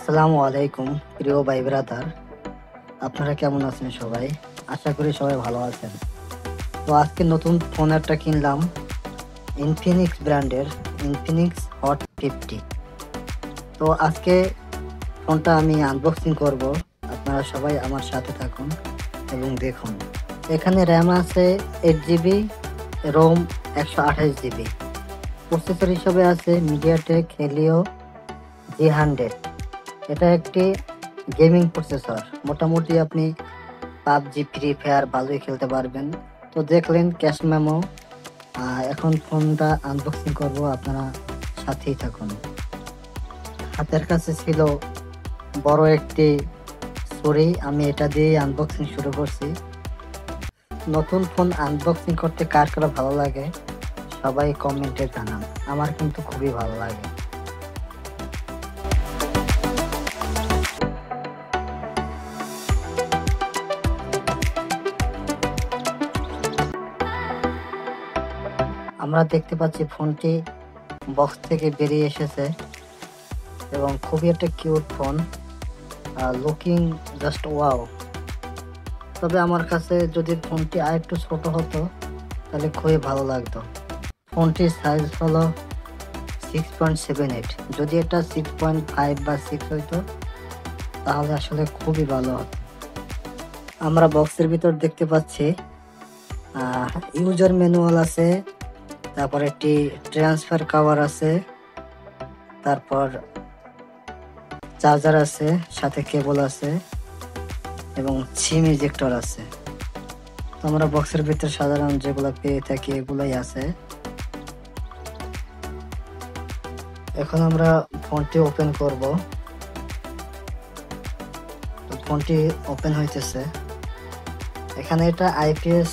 আসসালামু আলাইকুম প্রিয় ভাই ব্রাদার, আপনারা কেমন আছেন সবাই? আশা করি সবাই ভালো আছেন। তো আজকে নতুন ফোন একটা কিনলাম, ইনফিনিক্স ব্র্যান্ডের ইনফিনিক্স হট 50। তো আজকে ফোনটা আমি আনবক্সিং করব, আপনারা সবাই আমার সাথে থাকুন এবং দেখুন। এখানে র্যাম আছে 8 GB, রোম 128 GB। প্রসেসর হিসেবে আছে মিডিয়াটেক হেলিও G100। এটা একটি গেমিং প্রসেসর, মোটামুটি আপনি পাবজি ফ্রি ফায়ার ভালোই খেলতে পারবেন। তো দেখলেন ক্যাশ মেমো। এখন ফোনটা আনবক্সিং করব, আপনারা সাথেই থাকুন। হাতের কাছে ছিল বড় একটি ছুরি, আমি এটা দিয়ে আনবক্সিং শুরু করছি। নতুন ফোন আনবক্সিং করতে কার কার ভালো লাগে সবাই কমেন্টে জানান, আমার কিন্তু খুবই ভালো লাগে। আমরা দেখতে পাচ্ছি ফোনটি বক্স থেকে বেরিয়ে এসেছে এবং খুবই একটা cute phone, looking just wow. তবে আমার কাছে যদি ফোনটি আরেকটু ছোট হতো তাহলে খুবই ভালো লাগতো। ফোনটির সাইজ হলো 6.78, যদি এটা 6.5 বা 6 হইতো তাহলে আসলে খুবই ভালো হতো। আমরা বক্সের ভিতর দেখতে পাচ্ছি ইউজার ম্যানুয়াল আছে, তারপর একটি ট্রান্সফার কভার আছে, তারপর চার্জার আছে, সাথে কেবল আছে এবং সিম ইজেক্টর আছে। তো আমরা বক্সের ভিতর সাধারণ যেগুলো পেয়ে থাকি এগুলোই আছে। এখন আমরা ফোনটি ওপেন করব। ফোনটি ওপেন হইতেছে। এখানে এটা IPS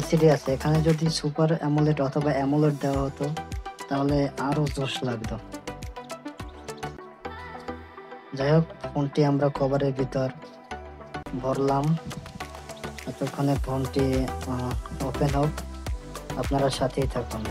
LCD আছে, এখানে যদি সুপার অ্যামোলেড অথবা অ্যামোলেড দেওয়া হতো তাহলে আরো জোশ লাগতো। যাই হোক, ফোনটি আমরা কভারের ভিতর ভরলাম। এতক্ষণে ফোনটি ওপেন হোক, আপনারা সাথেই থাকুন।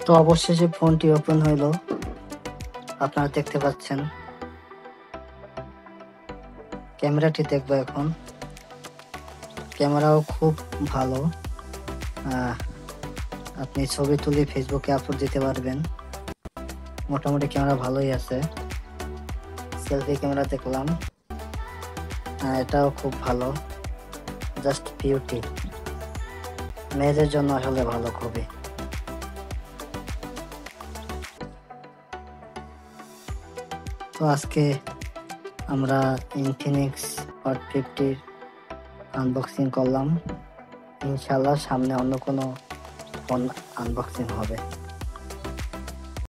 তো অবশেষে ফোনটি ওপেন হইলো, আপনারা দেখতে পাচ্ছেন। ক্যামেরাটি দেখবো এখন। ক্যামেরাও খুব ভালো, আপনি ছবি তুলে ফেসবুকে আপলোড দিতে পারবেন। মোটামুটি ক্যামেরা ভালোই আছে। সেলফি ক্যামেরা দেখলাম, এটাও খুব ভালো, জাস্ট বিউটি। মেয়েদের জন্য আসলে ভালো খুবই। তো আজকে আমরা ইনফিনিক্স হট 50 আনবক্সিং করলাম। ইনশাল্লাহ সামনে অন্য কোনো ফোন আনবক্সিং হবে।